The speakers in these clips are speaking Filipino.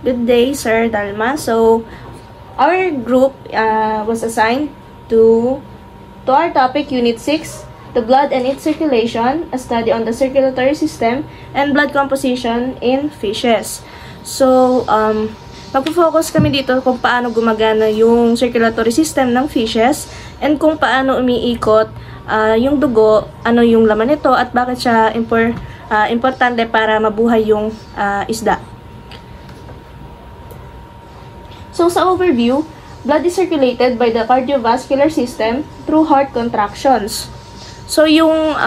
Good day, Sir Dalma. So, our group was assigned to our topic, Unit 6, the blood and its circulation, a study on the circulatory system and blood composition in fishes. So, magpo-focus kami dito kung paano gumagana yung circulatory system ng fishes and kung paano umiikot yung dugo, ano yung laman nito at bakit siya importante para mabuhay yung isda. So, sa overview, blood is circulated by the cardiovascular system through heart contractions. So, yung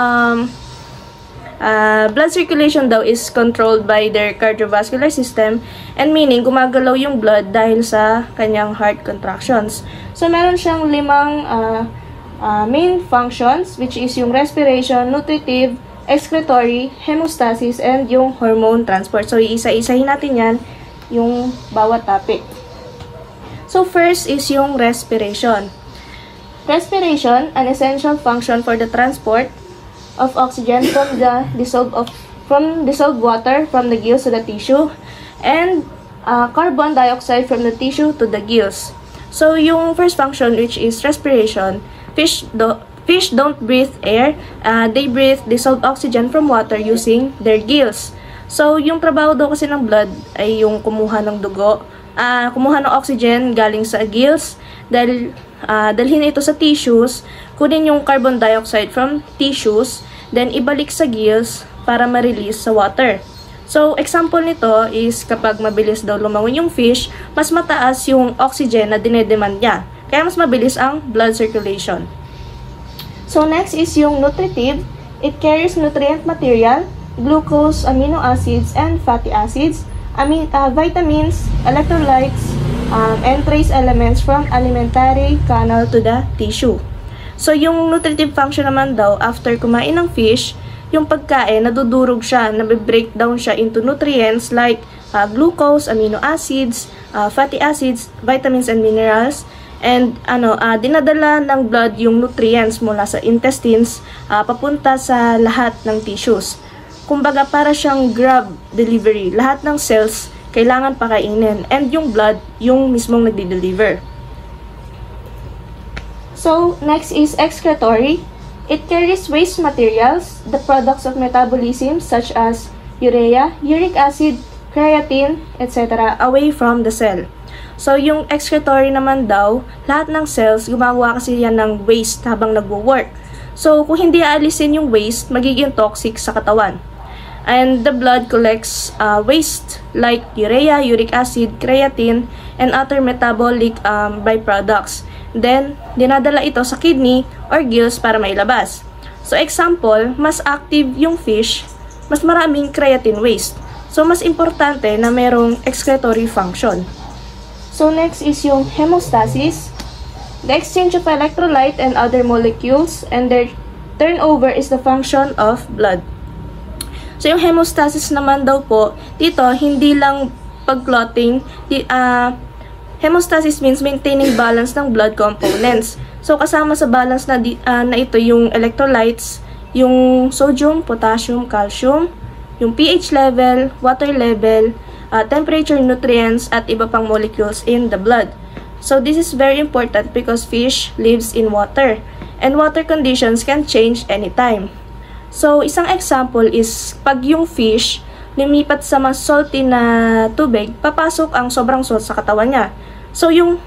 blood circulation daw is controlled by their cardiovascular system and meaning gumagalaw yung blood dahil sa kanyang heart contractions. So, meron siyang 5 main functions which is yung respiration, nutritive, excretory, hemostasis, and yung hormone transport. So, iisa-isahin natin yan yung bawat topic. So, first is yung respiration. Respiration, an essential function for the transport of oxygen from the dissolved water from the gills to the tissue and carbon dioxide from the tissue to the gills. So, yung first function which is respiration, fish don't breathe air, they breathe dissolved oxygen from water using their gills. So, yung trabaho daw kasi ng blood ay yung kumuha ng dugo, kumuha ng oxygen galing sa gills, dalhin ito sa tissues, kunin yung carbon dioxide from tissues, then ibalik sa gills para ma-release sa water. So, example nito is kapag mabilis daw lumangoy yung fish, mas mataas yung oxygen na dinedemand niya. Kaya mas mabilis ang blood circulation. So, next is yung nutritive. It carries nutrient material, glucose, amino acids, and fatty acids, vitamins, electrolytes, and trace elements from alimentary canal to the tissue. So, yung nutritive function naman daw, after kumain ng fish, yung pagkain, nadudurog siya, nabe-breakdown siya into nutrients like glucose, amino acids, fatty acids, vitamins and minerals, and dinadala ng blood yung nutrients mula sa intestines papunta sa lahat ng tissues. Kumbaga, para siyang grab delivery. Lahat ng cells kailangan pakainin. And yung blood, yung mismong nagdi-deliver. So, next is excretory. It carries waste materials, the products of metabolism such as urea, uric acid, creatine, etc. away from the cell. So, yung excretory naman daw, lahat ng cells, gumagawa kasi yan ng waste habang nagwo-work. So, kung hindi aalisin yung waste, magiging toxic sa katawan. And the blood collects waste like urea, uric acid, creatine, and other metabolic byproducts. Then, dinadala ito sa kidney or gills para mailabas. So, example, mas active yung fish, mas maraming creatine waste. So, mas importante na merong excretory function. So, next is yung hemostasis. The exchange of electrolyte and other molecules and their turnover is the function of blood. So, yung hemostasis naman daw po, dito, hindi lang pag-clotting. Hemostasis means maintaining balance ng blood components. So, kasama sa balance na ito yung electrolytes, yung sodium, potassium, calcium, yung pH level, water level, temperature, nutrients, at iba pang molecules in the blood. So, this is very important because fish lives in water. And water conditions can change anytime. So, isang example is pag yung fish lumipat sa mas salty na tubig, papasok ang sobrang salt sa katawan niya. So, yung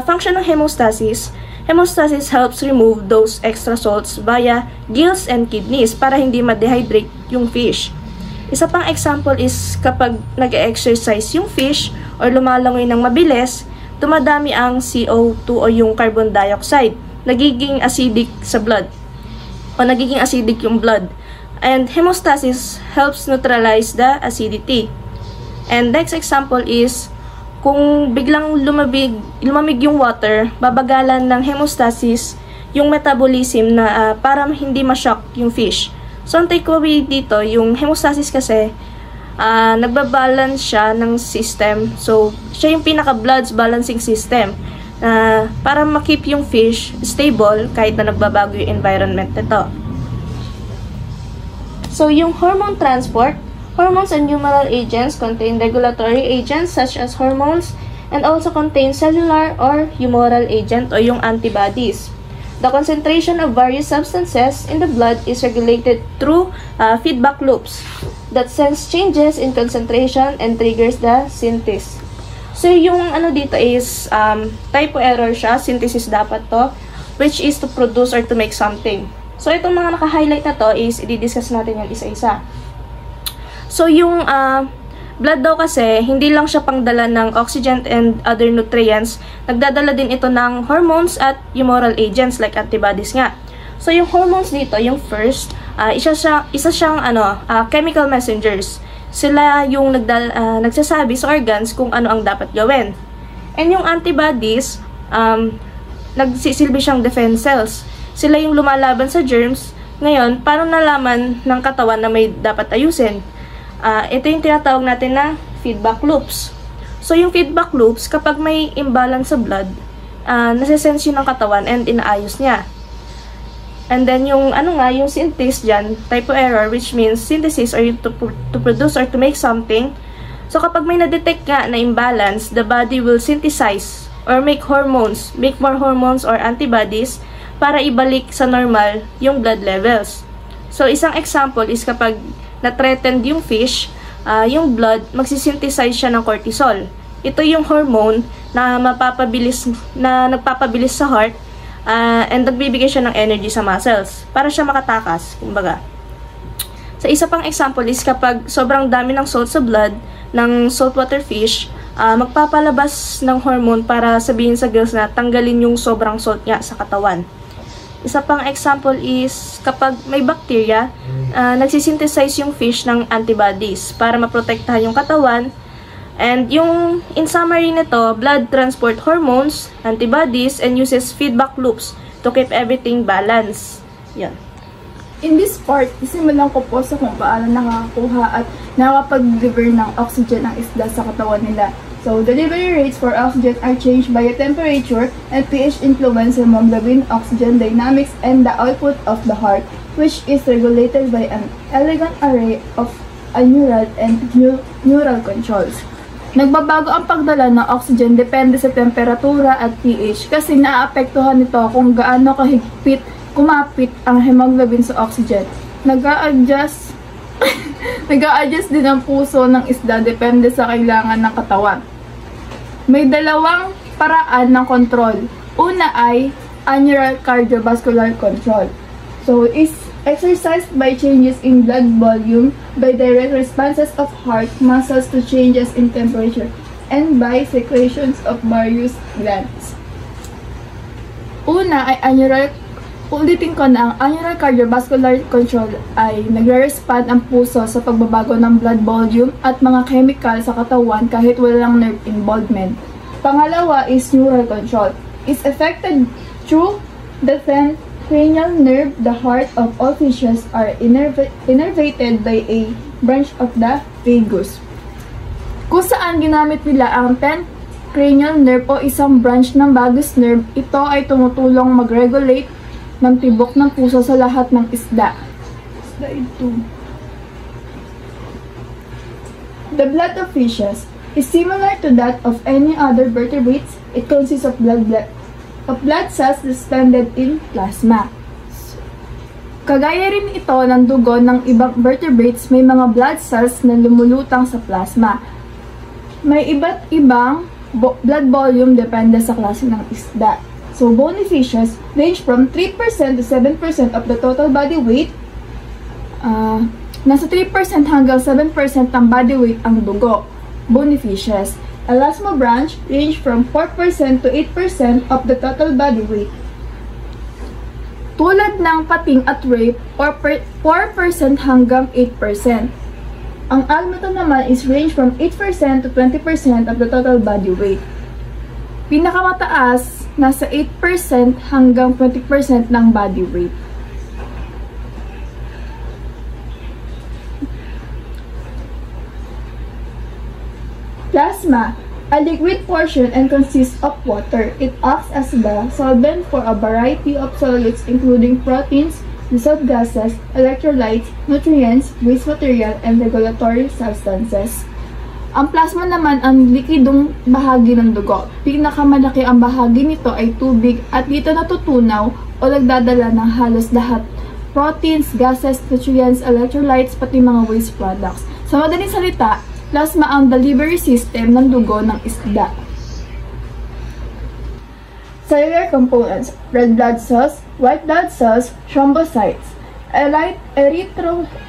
function ng hemostasis helps remove those extra salts via gills and kidneys para hindi ma-dehydrate yung fish. Isa pang example is kapag nag-exercise yung fish or lumalangoy ng mabilis, dumadami ang CO2 o yung carbon dioxide. Nagiging acidic sa blood. O nagiging acidic yung blood. And hemostasis helps neutralize the acidity. And next example is, kung biglang lumamig yung water, babagalan ng hemostasis yung metabolism na para hindi ma-shock yung fish. So, ang takeaway dito, yung hemostasis kasi, nagbabalance siya ng system. So, siya yung pinaka-blood balancing system. Para ma-keep yung fish stable kahit na nagbabago yung environment nito. So, yung hormone transport, Hormones and humoral agents contain regulatory agents such as hormones and also contain cellular or humoral agent o yung antibodies. The concentration of various substances in the blood is regulated through feedback loops that sense changes in concentration and triggers the synthesis. So, yung ano dito is typo error siya, synthesis dapat to, which is to produce or to make something. So, itong mga naka-highlight na to is i-discuss natin yung isa-isa. So, yung blood daw kasi, hindi lang siya pangdala ng oxygen and other nutrients, nagdadala din ito ng hormones at humoral agents like antibodies nga. So, yung hormones dito, yung first, isa siyang chemical messengers. Sila yung nagsasabi sa organs kung ano ang dapat gawin. And yung antibodies, nagsisilbi siyang defense cells. Sila yung lumalaban sa germs. Ngayon, paano nalaman ng katawan na may dapat ayusin? Ito yung tinatawag natin na feedback loops. So, yung feedback loops, kapag may imbalance sa blood, nasisense yun ng katawan and inaayos niya. And then, yung yung synthesis dyan, typo error, which means synthesis or to produce or to make something. So, kapag may na-detect nga na imbalance, the body will synthesize or make more hormones or antibodies para ibalik sa normal yung blood levels. So, isang example is kapag na-threatened yung fish, yung blood, magsisynthesize siya ng cortisol. Ito yung hormone na nagpapabilis sa heart and nagbibigay siya ng energy sa muscles para siya makatakas, kumbaga. Sa isa pang example is kapag sobrang dami ng salt sa blood ng saltwater fish, magpapalabas ng hormone para sabihin sa gills na tanggalin yung sobrang salt niya sa katawan. Isa pang example is kapag may bacteria, nagsisynthesize yung fish ng antibodies para maprotektahan yung katawan. And yung, in summary nito, blood transport hormones, antibodies, and uses feedback loops to keep everything balanced. Yan. In this part, isimulan ko po sa kung paano nakakakuha at nakapag-deliver ng oxygen ang isda sa katawan nila. So, delivery rates for oxygen are changed by the temperature and pH influence hemoglobin, oxygen dynamics, and the output of the heart, which is regulated by an elegant array of neural and neural controls. Nagbabago ang pagdala ng oxygen depende sa temperatura at pH kasi naaapektuhan nito kung gaano kahigpit kumapit ang hemoglobin sa oxygen. Nag-a-adjust din ang puso ng isda depende sa kailangan ng katawan. May dalawang paraan ng control. Una ay annular cardiovascular control. So, is exercised by changes in blood volume, by direct responses of heart muscles to changes in temperature, and by secretions of various glands. Una ay ulitin ko na ang annular cardiovascular control ay nagre-respond ang puso sa pagbabago ng blood volume at mga chemical sa katawan kahit walang nerve involvement. Pangalawa is neural control. Is affected through the cranial nerve. The heart of all fishes are innervated by a branch of the vagus, kung saan ginamit nila ang 10th cranial nerve o isang branch ng vagus nerve. Ito ay tumutulong mag-regulate ng tibok ng puso sa lahat ng isda. Slide 2. The blood of fishes is similar to that of any other vertebrates. It consists of blood cells suspended in plasma. Kagaya rin ito ng dugo ng ibang vertebrates, may mga blood cells na lumulutang sa plasma. May iba't ibang blood volume depende sa klase ng isda. So, bony fishes range from 3% to 7% of the total body weight. Nasa 3% hanggang 7% ng body weight ang dugo. Bony fishes. Elasmobranch range from 4% to 8% of the total body weight. Tulad ng pating at rape, 4% hanggang 8%. Ang almato naman is range from 8% to 20% of the total body weight. Pinakamataas, nasa 8% hanggang 20% ng body weight. Plasma, a liquid portion and consists of water. It acts as the solvent for a variety of solids including proteins, dissolved gases, electrolytes, nutrients, waste material, and regulatory substances. Ang plasma naman ang likidong bahagi ng dugo. Pinakamalaki ang bahagi nito ay tubig at dito natutunaw o nagdadala ng halos lahat. Proteins, gases, nutrients, electrolytes, pati mga waste products. Sa madaling salita, plasma ang delivery system ng dugo ng isda. Cellular components: red blood cells, white blood cells, thrombocytes.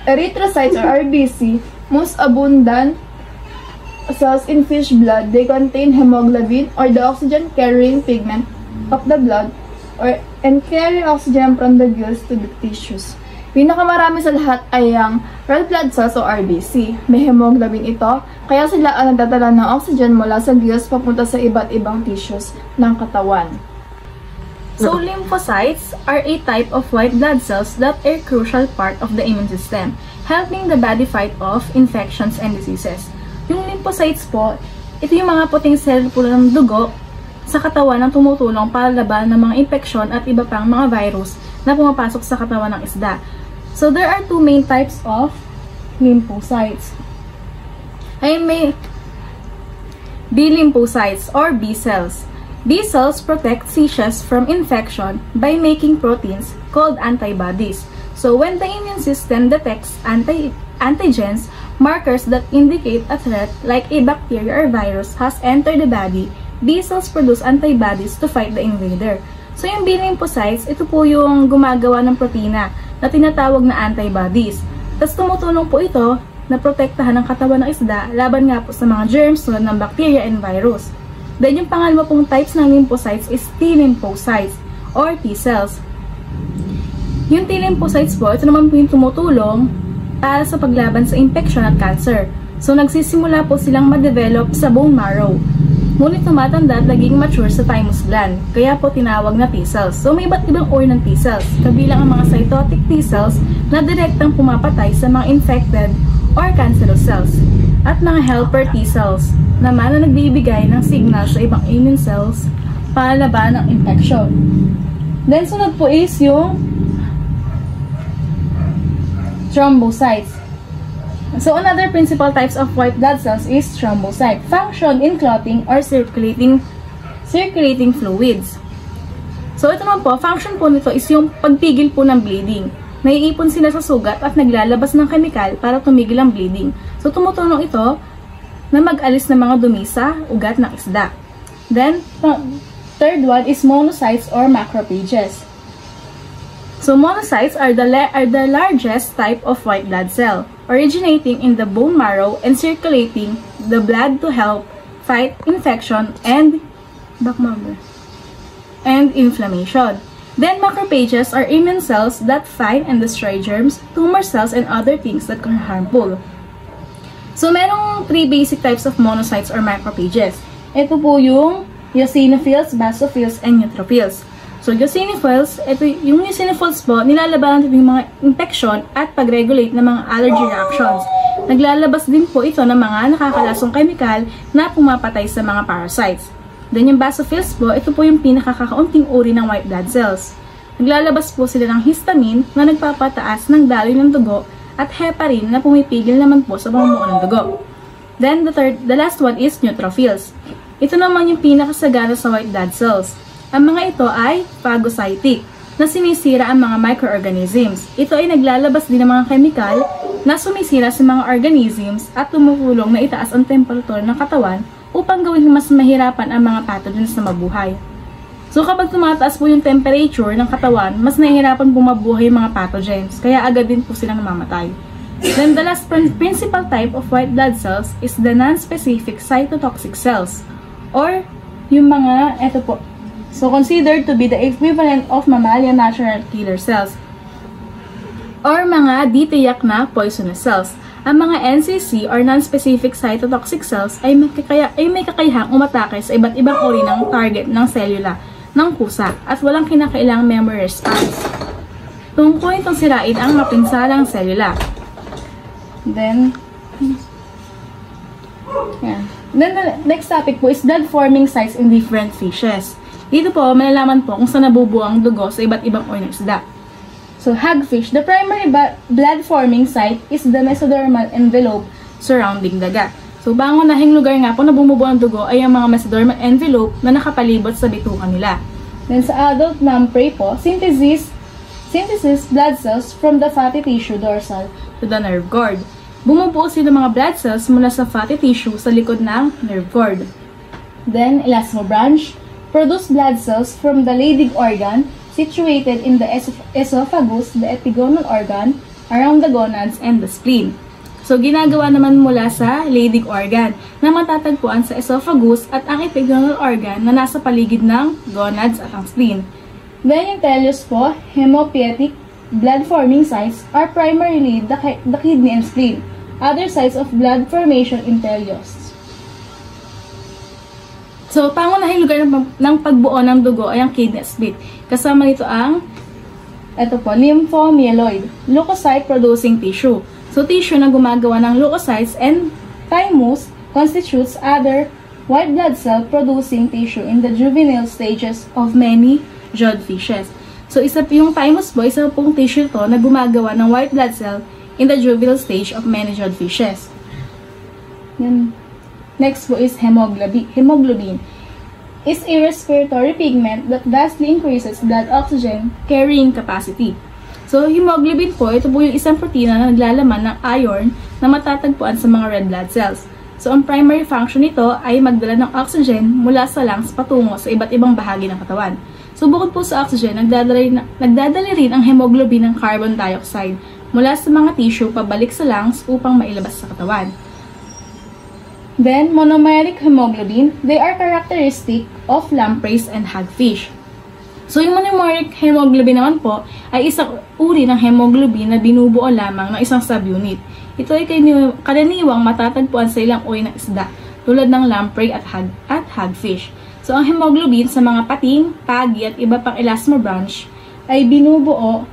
Erythrocytes or RBC, most abundant cells in fish blood. They contain hemoglobin or the oxygen-carrying pigment of the blood and carry oxygen from the gills to the tissues. Pinakamarami sa lahat ay ang red blood cells o RBC. May hemoglobin ito, kaya sila ang nagdadala ng oxygen mula sa gills papunta sa iba't ibang tissues ng katawan. So, lymphocytes are a type of white blood cells that are a crucial part of the immune system, helping the body fight off infections and diseases. Yung lymphocytes po, ito yung mga puting cell po ng dugo sa katawan na tumutulong para laban ng mga infeksyon at iba pang mga virus na pumapasok sa katawan ng isda. So, there are two main types of lymphocytes. Ay may B lymphocytes or B cells. B cells protect tissues from infection by making proteins called antibodies. So, when the immune system detects antigens, markers that indicate a threat like a bacteria or virus has entered the body, B cells produce antibodies to fight the invader. So, yung B lymphocytes, ito po yung gumagawa ng protina na tinatawag na antibodies. Tapos tumutulong po ito na protektahan ang katawan ng isda laban nga po sa mga germs tulad ng bacteria and virus. Then, yung pangalawa pong types ng lymphocytes is T lymphocytes or T cells. Yung T lymphocytes po, ito naman po yung tumutulong para sa paglaban sa infection at cancer. So, nagsisimula po silang ma-develop sa bone marrow. Ngunit tumatanda at naging mature sa thymus gland, kaya po tinawag na T cells. So, may iba't ibang uri ng T cells, kabilang ang mga cytotic T cells na direktang pumapatay sa mga infected or cancerous cells, at mga helper T cells naman na nagbibigay ng signal sa ibang immune cells para laban ng infection. Then, sunod po is yung thrombocytes. So, another principal types of white blood cells is thrombocyte. Function in clotting or circulating fluids. So, ito naman po, function po nito is yung pagpigil po ng bleeding. Naiipon sila sa sugat at naglalabas ng kemikal para tumigil ang bleeding. So, tumutulong ito na mag-alis ng mga dumi sa ugat ng isda. Then, third one is monocytes or macrophages. So, monocytes are the largest type of white blood cell, originating in the bone marrow and circulating the blood to help fight infection and inflammation. Then, macrophages are immune cells that fight and destroy germs, tumor cells, and other things that can harmful. So, merong three basic types of monocytes or macrophages. Ito po yung eosinophils, basophils, and neutrophils. So, eosinophils, yung eosinophils po, nilalabanan ito yung mga infection at pag-regulate ng mga allergy reactions. Naglalabas din po ito ng mga nakakalasong chemical na pumapatay sa mga parasites. Then, yung basophils po, ito po yung pinakakaunting uri ng white blood cells. Naglalabas po sila ng histamine na nagpapataas ng daloy ng dugo at heparin na pumipigil naman po sa pamumuo ng dugo. Then, the last one is neutrophils. Ito naman yung pinakasagana sa white blood cells. Ang mga ito ay phagocytic, na sinisira ang mga microorganisms. Ito ay naglalabas din ng mga chemical na sumisira sa mga organisms at tumutulong na itaas ang temperature ng katawan upang gawing mas mahirapan ang mga pathogens na mabuhay. So, kapag tumataas po yung temperature ng katawan, mas nahihirapan po mabuhay yung mga pathogens, kaya agad din po silang namamatay. Then, the last principal type of white blood cells is the non-specific cytotoxic cells, or yung mga, eto po, so considered to be the equivalent of mammalian natural killer cells, or mga di tiyak na poisonous cells. Ang mga NCC or non-specific cytotoxic cells ay may kakayahang umatake sa iba't ibang uri ng target ng selula ng kusa at walang kinakailang memory response. Tungkol itong sirain ang mapinsalang selula. Then the next topic po is blood-forming sites in different fishes. Dito po, malalaman po kung saan nabubuo ang dugo sa iba't ibang uri ng isda. So, hagfish, the primary blood-forming site is the mesodermal envelope surrounding daga. So, pangunahing lugar nga po na bumubuo ang dugo ay ang mga mesodermal envelope na nakapalibot sa bitukan nila. Then, sa adult lamprey po, synthesis blood cells from the fatty tissue dorsal to the nerve cord. Bumubuo sila mga blood cells mula sa fatty tissue sa likod ng nerve cord. Then, elasmobranch, produce blood cells from the Leydig organ situated in the esophagus, the epigonal organ, around the gonads, and the spleen. So, ginagawa naman mula sa Leydig organ na matatagpuan sa esophagus at ang epigonal organ na nasa paligid ng gonads at ang spleen. Then, yung teleus po, hemopietic blood-forming sites are primarily the kidney and spleen. Other sites of blood formation in teleus. So, pangunahing lugar ng pagbuo ng dugo ay ang kidney at spleen. Kasama nito ang, lymphomyeloid, leukocyte-producing tissue. So, tissue na gumagawa ng leukocytes and thymus constitutes other white blood cell-producing tissue in the juvenile stages of many jodfishes. So, yung thymus po, isa pong tissue to na gumagawa ng white blood cell in the juvenile stage of many jodfishes. Yan. Next po is hemoglobin. Hemoglobin is a respiratory pigment that vastly increases blood oxygen carrying capacity. So, hemoglobin po, ito po yung isang protina na naglalaman ng iron na matatagpuan sa mga red blood cells. So, ang primary function nito ay magdala ng oxygen mula sa lungs patungo sa iba't ibang bahagi ng katawan. So, bukod po sa oxygen, nagdadala rin ang hemoglobin ng carbon dioxide mula sa mga tissue pabalik sa lungs upang mailabas sa katawan. Then, monomeric hemoglobin, they are characteristic of lampreys and hagfish. So, yung monomeric hemoglobin naman po ay isang uri ng hemoglobin na binubuo lamang ng isang subunit. Ito ay karaniwang matatagpuan sa ilang uri ng isda, tulad ng lamprey at hagfish. So, ang hemoglobin sa mga pating, pagi at iba pang elasmobranch ay binubuo.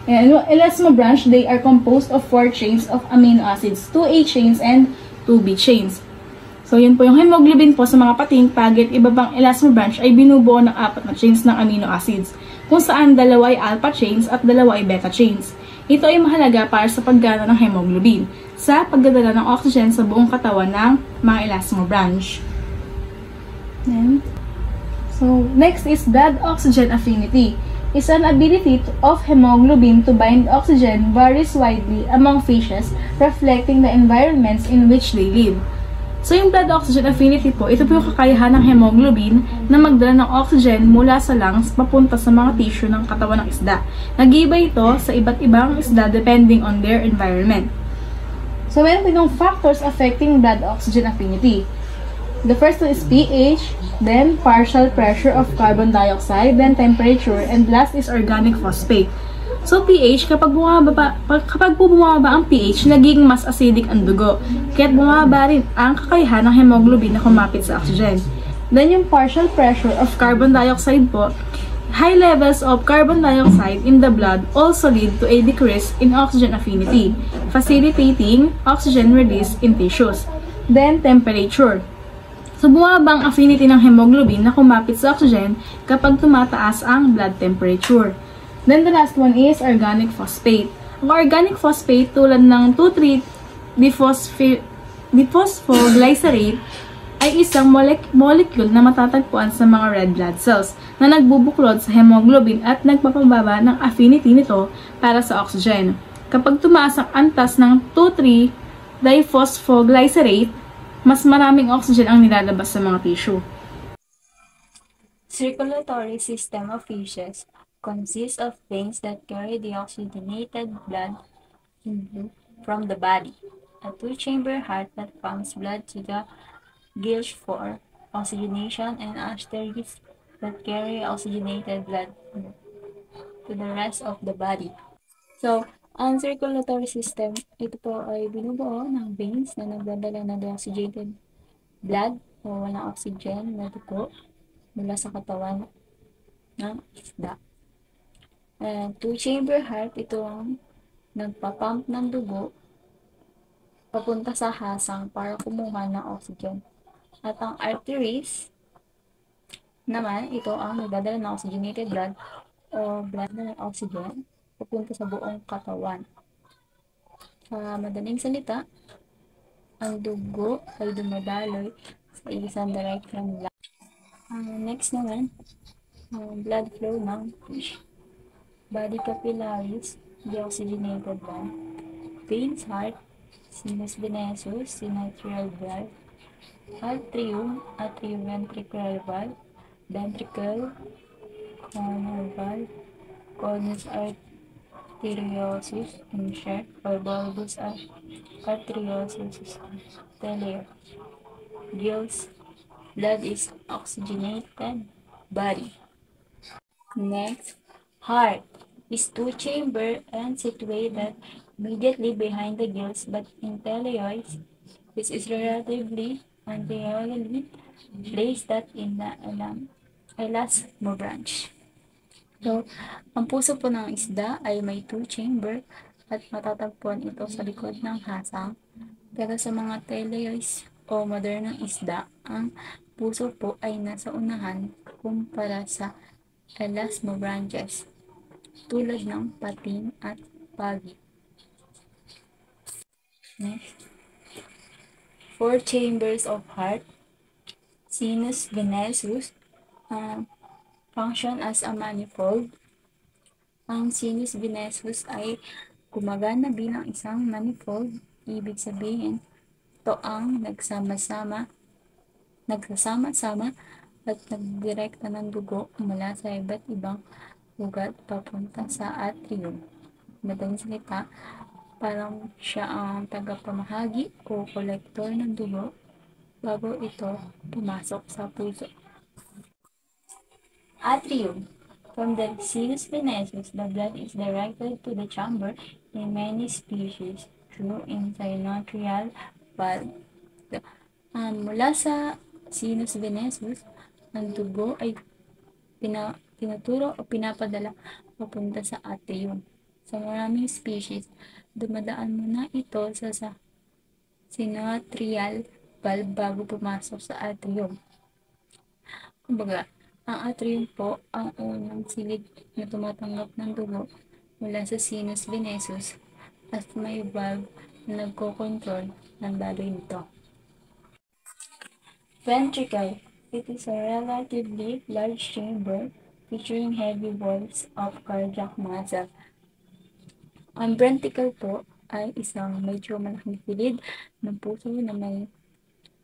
Elasmobranch, they are composed of 4 chains of amino acids, 2A chains and 2B chains. So, yun po yung hemoglobin po sa mga pating, pagi at iba pang elasmobranch ay binubuo ng 4 na chains ng amino acids, kung saan 2 ay alpha chains at 2 ay beta chains. Ito ay mahalaga para sa paggana ng hemoglobin sa pagdadala ng oxygen sa buong katawan ng mga elasmobranch. So, next is blood oxygen affinity. Is an ability of hemoglobin to bind oxygen varies widely among fishes, reflecting the environments in which they live. So, yung blood oxygen affinity po, ito po yung kakayahan ng hemoglobin na magdala ng oxygen mula sa lungs papunta sa mga tissue ng katawan ng isda. Nag-iiba ito sa iba't ibang isda depending on their environment. So, meron din yung factors affecting blood oxygen affinity. The first one is pH, then partial pressure of carbon dioxide, then temperature, and last is organic phosphate. So, pH, kapag bumaba ang pH, nagiging mas acidic ang dugo. Kaya't bumaba rin ang kakayahan ng hemoglobin na kumapit sa oxygen. Then, yung partial pressure of carbon dioxide po, high levels of carbon dioxide in the blood also lead to a decrease in oxygen affinity, facilitating oxygen release in tissues. Then, temperature. So, bumaba ang affinity ng hemoglobin na kumapit sa oxygen kapag tumataas ang blood temperature. Then, the last one is organic phosphate. Ang organic phosphate tulad ng 2,3-diphosphoglycerate ay isang molecule na matatagpuan sa mga red blood cells na nagbubuklod sa hemoglobin at nagpapababa ng affinity nito para sa oxygen. Kapag tumaas ang antas ng 2,3-diphosphoglycerate, mas maraming oxygen ang nilalabas sa mga tissue. Circulatory system of fishes consists of veins that carry the oxygenated blood from the body, a two-chamber heart that pumps blood to the gills for oxygenation, and arteries that carry oxygenated blood to the rest of the body. So, ang circulatory system, ito po ay binubuo ng veins na nagdadala ng deoxygenated blood o walang oxygen na dugo mula sa katawan ng isda. Two-chamber heart, ito ang nagpapump ng dugo papunta sa hasang para kumuha ng oxygen. At ang arteries naman, ito ang nagdadala ng oxygenated blood o blood na may oxygen papunta sa buong katawan. Sa madaling salita, ang dugo ay dumadaloy sa isang direction lang. Next naman, blood flow ng fish. Body capillaries, deoxygenated blood. Veins, heart, sinus venosus, sinoatrial valve. Atrium, atrioventricular valve. Ventricle, coronal valve. Conus arteriosus, in short, or bulbous arteriosus, telea. Gills, blood is oxygenated body. Next, heart is two-chamber and situated immediately behind the gills, but in teleoids, this is relatively anteriorly placed that in the elasmobranch. So, ang puso po ng isda ay may two-chamber at matatagpuan ito sa likod ng hasang. Pero sa mga teleoids o modernong isda, ang puso po ay nasa unahan kumpara sa elasmobranches, tulad ng pating at pagi. Next, 4 chambers of heart. Sinus venosus, function as a manifold. Ang sinus venosus ay gumagana bilang isang manifold. Ibig sabihin, ito ang nagsama-sama at nagdirekta ng dugo mula sa iba't ibang ugat papunta sa atrium. Madaling salita, parang siya ang tagapamahagi o kolektor ng dugo bago ito pumasok sa puso. Atrium. From the sinus venosus, the blood is directed to the chamber in many species through sinoatrial valve. Mula sa sinus venosus, ang dugo ay tinuturo o pinapadala papunta sa atrium. Sa maraming species, dumadaan muna ito sa sinoatrial valve bago pumasok sa atrium. Kumbaga, ang atrium po ang unang silid na tumatanggap ng dugo mula sa sinus venosus at may valve na nagkokontrol ng daloy nito. Ventricle. It is a relatively large chamber featuring heavy walls of cardiac muscle. Ang ventricle po ay isang medyo malaking silid ng puso na may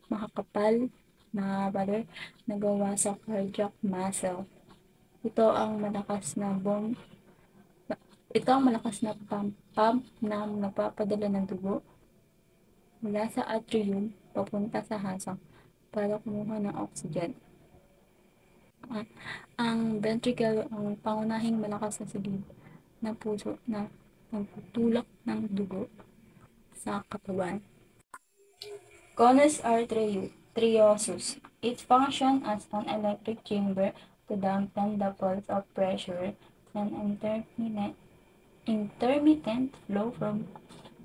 makakapal na pader na gawa sa cardiac muscle. Ito ang malakas na pump na nagpapadala ng dugo mula sa atrium papunta sa hasang para kumuha ng oxygen. Ang ventricle ang pangunahing malakas na silid ng puso na nagtutulak ng dugo sa katawan. Conus arteriosus. It functions as an electric chamber to dampen the pulse of pressure and intermittent flow from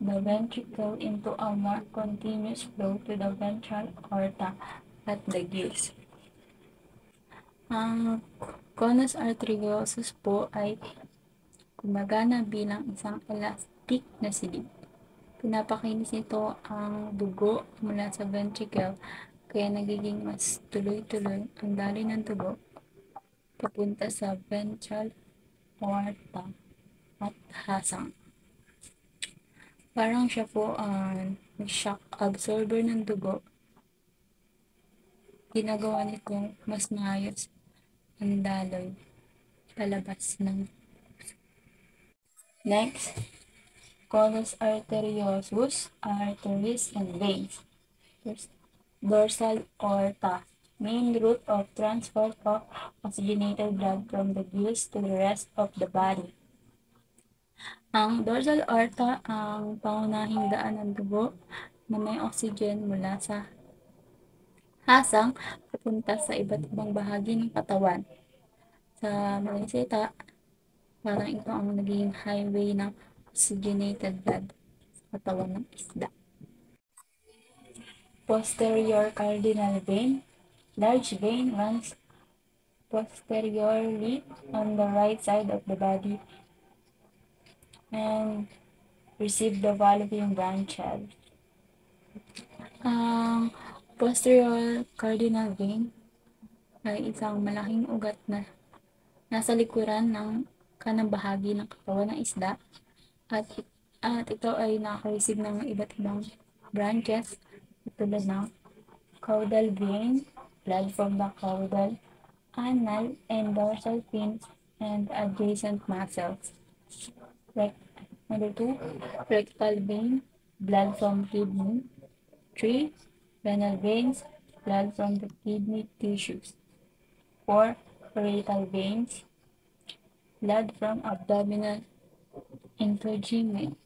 the ventricle into a more continuous flow to the ventral aorta at the gills. Ang conus arteriosus po ay gumagana bilang isang elastic na silid. Pinapakinis nito ang dugo mula sa ventricle, kaya nagiging mas tuloy-tuloy ang daloy ng dugo papunta sa ventral aorta at hasang. Parang siya po ang shock absorber ng dugo. Ginagawa nito mas maayos ang daloy palabas ng. Next, conus arteriosus, arteries and veins. Dorsal aorta, main route of transfer of oxygenated blood from the gills to the rest of the body. Ang dorsal aorta ang pangunahing daan ng dugo na may oxygen mula sa hasang papunta sa iba't ibang bahagi ng katawan. Sa madaling salita, parang ito ang naging highway ng oxygenated blood sa katawan ng isda. Posterior cardinal vein. Large vein runs posteriorly on the right side of the body. and receive the following branches. Ang posterior cardinal vein ay isang malaking ugat na nasa likuran ng kanang bahagi ng katawan ng isda at ito ay nakaka-receive ng iba't ibang branches tulad ng caudal vein, blood from the caudal, anal and dorsal fins, and adjacent muscles. Number 2, rectal vein, blood from kidney. 3, renal veins, blood from the kidney tissues. 4, parietal veins, blood from abdominal integument.